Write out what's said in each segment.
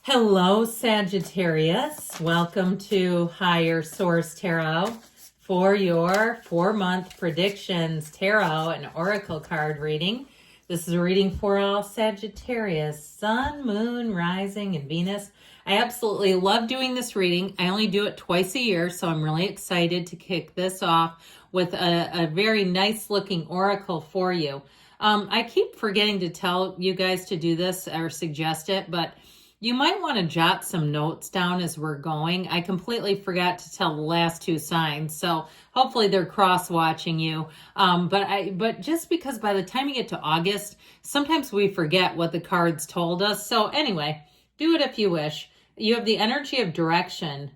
Hello, Sagittarius. Welcome to Higher Source Tarot for your 4-month predictions tarot and oracle card reading. This is a reading for all Sagittarius, Sun, Moon, Rising, and Venus. I absolutely love doing this reading. I only do it twice a year, so I'm really excited to kick this off with a very nice looking oracle for you. I keep forgetting to tell you guys to do this or suggest it, but you might want to jot some notes down as we're going. I completely forgot to tell the last two signs, so hopefully they're cross-watching you. But just because by the time you get to August, sometimes we forget what the cards told us. So anyway, do it if you wish. You have the energy of direction.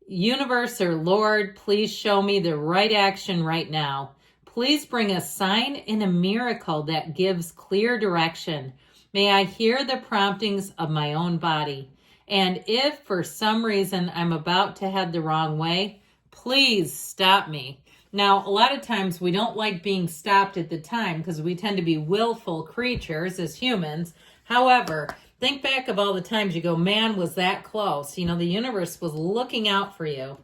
Universe or Lord, please show me the right action right now. Please bring a sign and a miracle that gives clear direction. May I hear the promptings of my own body. And if for some reason I'm about to head the wrong way, please stop me. Now, a lot of times we don't like being stopped at the time because we tend to be willful creatures as humans. However, think back of all the times you go, man, was that close? You know, the universe was looking out for you,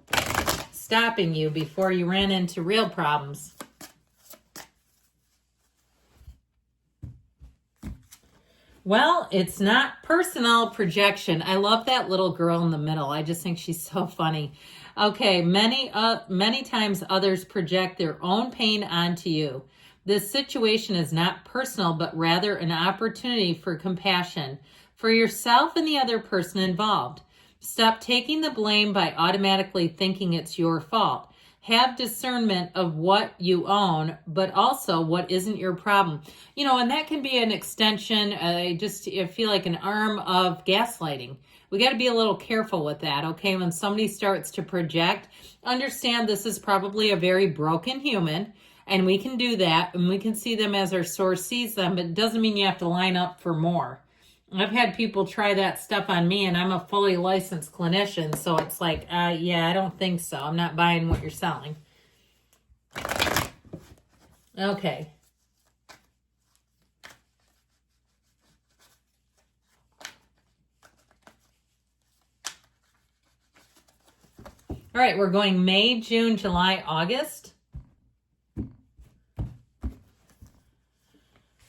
stopping you before you ran into real problems. Well, it's not personal projection. I love that little girl in the middle. I just think she's so funny. Okay, many times others project their own pain onto you. This situation is not personal, but rather an opportunity for compassion for yourself and the other person involved. Stop taking the blame by automatically thinking it's your fault. Have discernment of what you own, but also what isn't your problem. You know, and that can be an extension, I feel like an arm of gaslighting. We got to be a little careful with that, okay? When somebody starts to project, understand this is probably a very broken human, and we can do that, and we can see them as our source sees them, but it doesn't mean you have to line up for more. I've had people try that stuff on me, and I'm a fully licensed clinician, so it's like, yeah, I don't think so. I'm not buying what you're selling. Okay. All right, we're going May, June, July, August.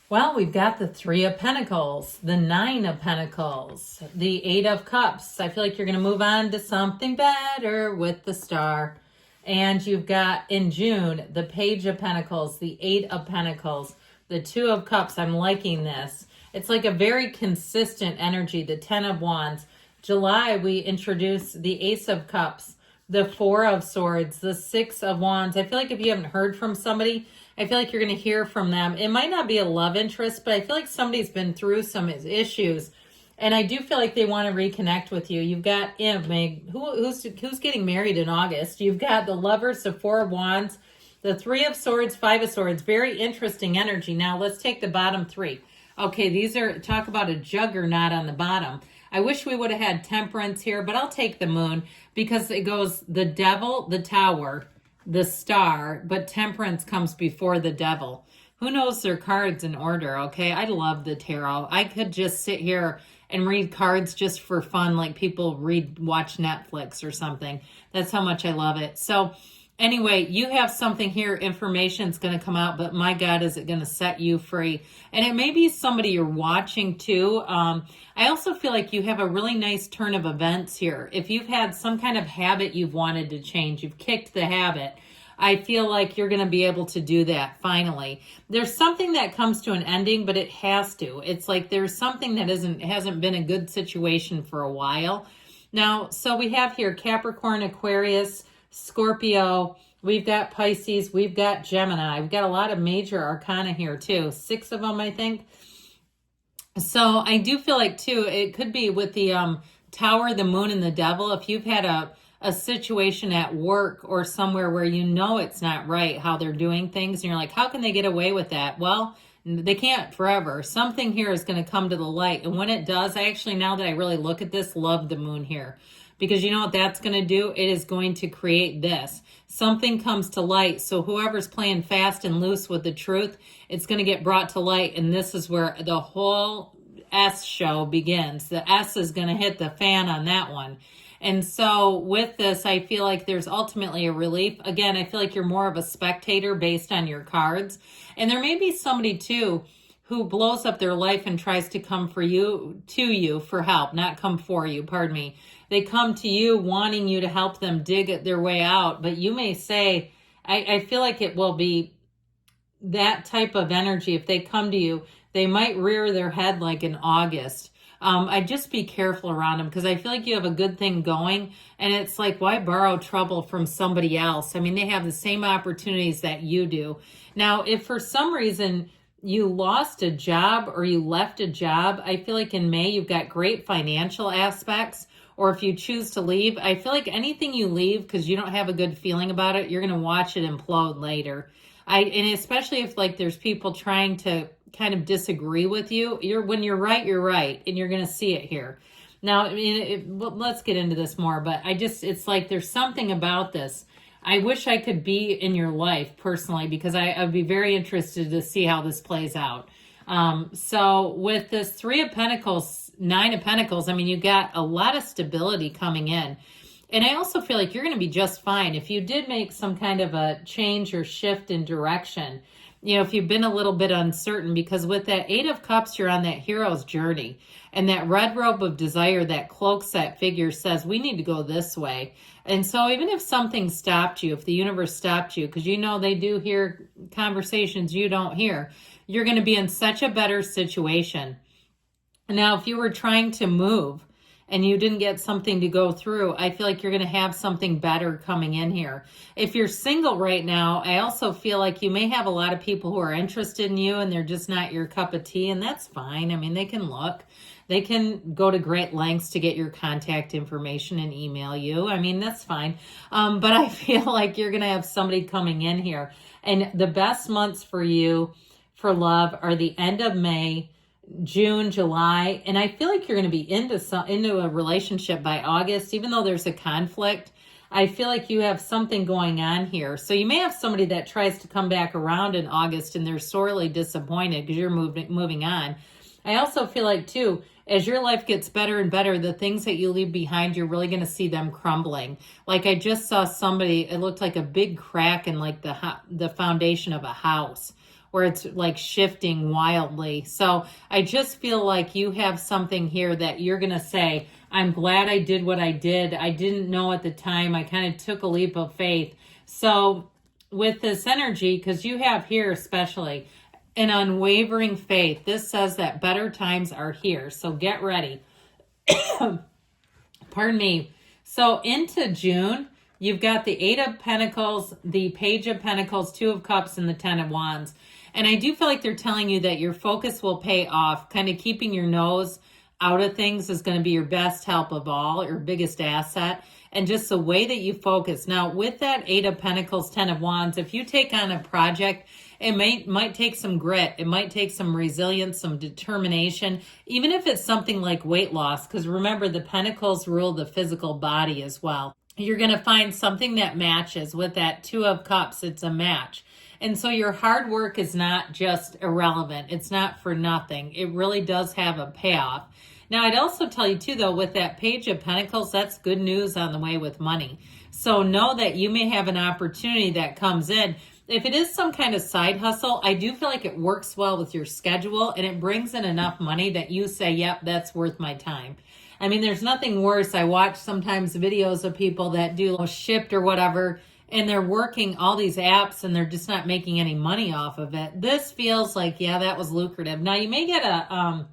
Well, we've got the 3 of Pentacles, the 9 of Pentacles, the 8 of Cups. I feel like you're going to move on to something better with the Star. And you've got, in June, the Page of Pentacles, the 8 of Pentacles, the 2 of Cups. I'm liking this. It's like a very consistent energy, the 10 of Wands. July, we introduce the Ace of Cups, the 4 of Swords, the 6 of Wands. I feel like if you haven't heard from somebody, I feel like you're going to hear from them. It might not be a love interest, but I feel like somebody's been through some issues, and I do feel like they want to reconnect with you. You've got who's getting married in August. You've got the Lovers, the 4 of Wands, the 3 of Swords, 5 of Swords. Very interesting energy. Now let's take the bottom 3. Okay, these are, talk about a juggernaut on the bottom. I wish we would have had Temperance here, but I'll take the Moon because it goes the Devil, the Tower, the Star, but Temperance comes before the Devil. Who knows their cards in order, okay? I love the tarot. I could just sit here and read cards just for fun, like people watch Netflix or something. That's how much I love it. So anyway, you have something here, information's going to come out, but my God, is it going to set you free? And it may be somebody you're watching too. I also feel like you have a really nice turn of events here. If you've had some kind of habit you've wanted to change, you've kicked the habit, I feel like you're going to be able to do that finally. There's something that comes to an ending, but it has to. It's like there's something that hasn't been a good situation for a while. Now, so we have here Capricorn, Aquarius, Scorpio, we've got Pisces, we've got Gemini. We've got a lot of major arcana here too. 6 of them, I think. So I do feel like too, it could be with the Tower, the Moon, and the Devil. If you've had a situation at work or somewhere where you know it's not right how they're doing things, and you're like, how can they get away with that? Well, they can't forever. Something here is going to come to the light. And when it does, I actually, now that I really look at this, love the Moon here. Because you know what that's going to do? It is going to create this. Something comes to light. So whoever's playing fast and loose with the truth, it's going to get brought to light. And this is where the whole S show begins. The S is going to hit the fan on that one. And so with this, I feel like there's ultimately a relief. Again, I feel like you're more of a spectator based on your cards. And there may be somebody too who blows up their life and tries to come to you for help, not come for you, pardon me. They come to you wanting you to help them dig their way out. But you may say, I feel like it will be that type of energy. If they come to you, they might rear their head like in August. I just be careful around them because I feel like you have a good thing going, and it's like, why borrow trouble from somebody else? I mean, they have the same opportunities that you do. Now, if for some reason you lost a job or you left a job, I feel like in May you've got great financial aspects. Or if you choose to leave, I feel like anything you leave because you don't have a good feeling about it, you're going to watch it implode later. And especially if like there's people trying to kind of disagree with you, when you're right, and you're going to see it here. Now, I mean, let's get into this more, but it's like there's something about this. I wish I could be in your life personally because I would be very interested to see how this plays out. So with this 3 of Pentacles, 9 of Pentacles, I mean, you got a lot of stability coming in. And I also feel like you're going to be just fine. If you did make some kind of a change or shift in direction, you know, if you've been a little bit uncertain, because with that 8 of Cups, you're on that hero's journey. And that red robe of desire, that cloaks that figure, says we need to go this way. And so even if something stopped you, if the universe stopped you, because you know they do hear conversations you don't hear, you're going to be in such a better situation. Now, if you were trying to move and you didn't get something to go through, I feel like you're going to have something better coming in here. If you're single right now, I also feel like you may have a lot of people who are interested in you and they're just not your cup of tea, and that's fine. I mean, they can look. They can go to great lengths to get your contact information and email you. I mean, that's fine. But I feel like you're going to have somebody coming in here. And the best months for you for love are the end of May, June, July, and I feel like you're going to be into a relationship by August, even though there's a conflict. I feel like you have something going on here. So you may have somebody that tries to come back around in August and they're sorely disappointed because you're moving on. I also feel like too, as your life gets better and better, the things that you leave behind, you're really going to see them crumbling. Like I just saw somebody, it looked like a big crack in like the foundation of a house, where it's like shifting wildly. So I just feel like you have something here that you're going to say, I'm glad I did what I did. I didn't know at the time. I kind of took a leap of faith. So with this energy, because you have here especially an unwavering faith, this says that better times are here. So get ready. Pardon me. So into June, you've got the 8 of Pentacles, the Page of Pentacles, 2 of Cups, and the 10 of Wands. And I do feel like they're telling you that your focus will pay off. Kind of keeping your nose out of things is going to be your best help of all, your biggest asset. And just the way that you focus. Now, with that 8 of Pentacles, 10 of Wands, if you take on a project, it might take some grit. It might take some resilience, some determination, even if it's something like weight loss. Because remember, the Pentacles rule the physical body as well. You're going to find something that matches with that 2 of Cups. It's a match. And so your hard work is not just irrelevant. It's not for nothing. It really does have a payoff. Now, I'd also tell you too, though, with that Page of Pentacles, that's good news on the way with money. So know that you may have an opportunity that comes in. If it is some kind of side hustle, I do feel like it works well with your schedule and it brings in enough money that you say, yep, that's worth my time. I mean, there's nothing worse. I watch sometimes videos of people that do Shipt or whatever, and they're working all these apps and they're just not making any money off of it. This feels like, yeah, that was lucrative. Now, you may get a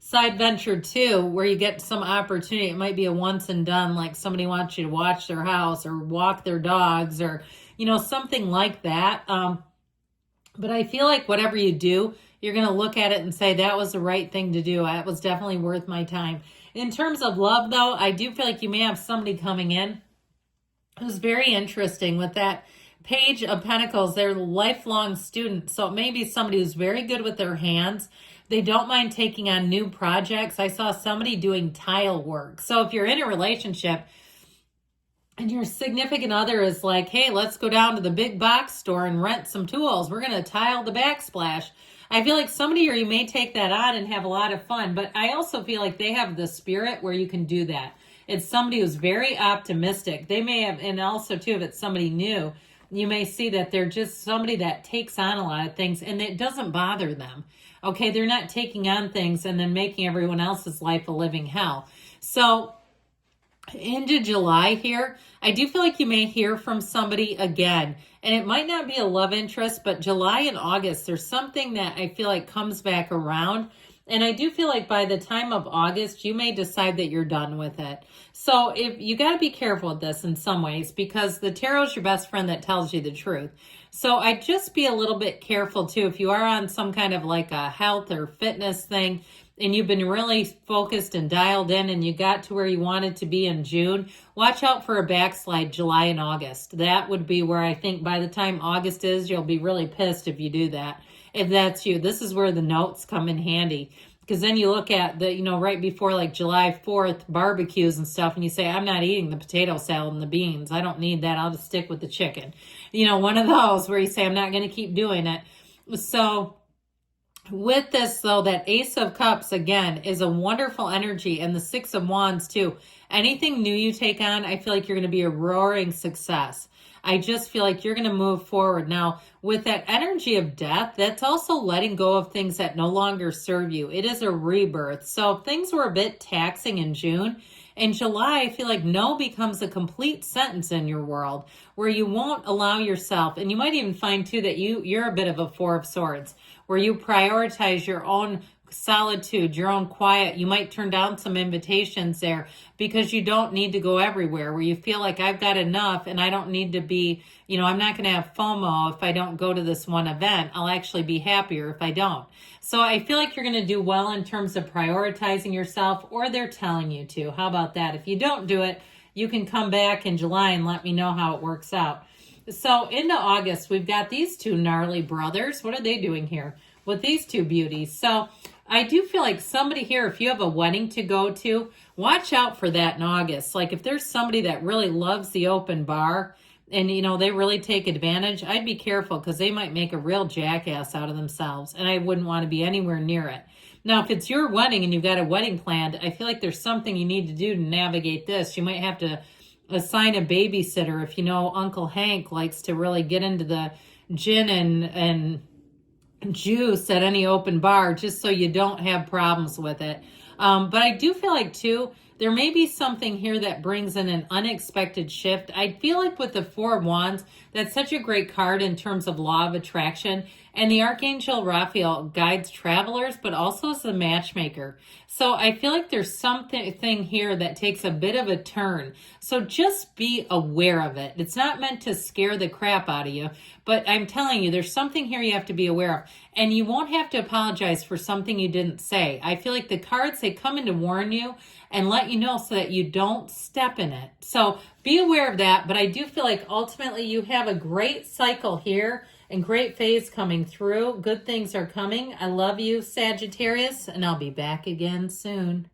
side venture too, where you get some opportunity. It might be a once and done, like somebody wants you to watch their house or walk their dogs or, you know, something like that. But I feel like whatever you do, you're going to look at it and say, that was the right thing to do. That was definitely worth my time. In terms of love, though, I do feel like you may have somebody coming in who's very interesting with that Page of Pentacles. They're lifelong students. So it may be somebody who's very good with their hands. They don't mind taking on new projects. I saw somebody doing tile work. So if you're in a relationship and your significant other is like, hey, let's go down to the big box store and rent some tools. We're going to tile the backsplash. I feel like somebody, or you may take that on and have a lot of fun, but I also feel like they have the spirit where you can do that. It's somebody who's very optimistic. They may have, and also too, if it's somebody new, you may see that they're just somebody that takes on a lot of things and it doesn't bother them. Okay, they're not taking on things and then making everyone else's life a living hell. So into July here, I do feel like you may hear from somebody again. And it might not be a love interest, but July and August, there's something that I feel like comes back around. And I do feel like by the time of August, you may decide that you're done with it. So if you got to be careful with this in some ways, because the tarot is your best friend that tells you the truth. So I just be a little bit careful too. If you are on some kind of like a health or fitness thing, and you've been really focused and dialed in and you got to where you wanted to be in June, watch out for a backslide July and August. That would be where I think by the time August is, you'll be really pissed if you do that. If that's you, this is where the notes come in handy. Because then you look at the, right before like July 4th barbecues and stuff, and you say, I'm not eating the potato salad and the beans. I don't need that. I'll just stick with the chicken. One of those where you say, I'm not going to keep doing it. So with this, though, that Ace of Cups, again, is a wonderful energy. And the Six of Wands, too. Anything new you take on, I feel like you're going to be a roaring success. I just feel like you're going to move forward. Now, with that energy of death, that's also letting go of things that no longer serve you. It is a rebirth. So things were a bit taxing in June. In July, I feel like no becomes a complete sentence in your world where you won't allow yourself, and you might even find too that you're a bit of a Four of Swords, where you prioritize your own solitude, your own quiet. You might turn down some invitations there because you don't need to go everywhere, where you feel like I've got enough and I don't need to be, I'm not going to have FOMO if I don't go to this one event. I'll actually be happier if I don't. So I feel like you're going to do well in terms of prioritizing yourself, or they're telling you to. How about that? If you don't do it, you can come back in July and let me know how it works out. So into August, we've got these two gnarly brothers. What are they doing here with these two beauties? So I do feel like somebody here, if you have a wedding to go to, watch out for that in August. Like if there's somebody that really loves the open bar and, they really take advantage, I'd be careful because they might make a real jackass out of themselves, and I wouldn't want to be anywhere near it. Now, if it's your wedding and you've got a wedding planned, I feel like there's something you need to do to navigate this. You might have to assign a babysitter if Uncle Hank likes to really get into the gin and juice at any open bar, just so you don't have problems with it. But I do feel like too, there may be something here that brings in an unexpected shift. I feel like with the Four of Wands, that's such a great card in terms of law of attraction. And the Archangel Raphael guides travelers, but also is the matchmaker. So I feel like there's something here that takes a bit of a turn. So just be aware of it. It's not meant to scare the crap out of you, but I'm telling you, there's something here you have to be aware of. And you won't have to apologize for something you didn't say. I feel like the cards, they come in to warn you and let you know so that you don't step in it. So be aware of that. But I do feel like ultimately you have a great cycle here and great phase coming through. Good things are coming. I love you, Sagittarius, and I'll be back again soon.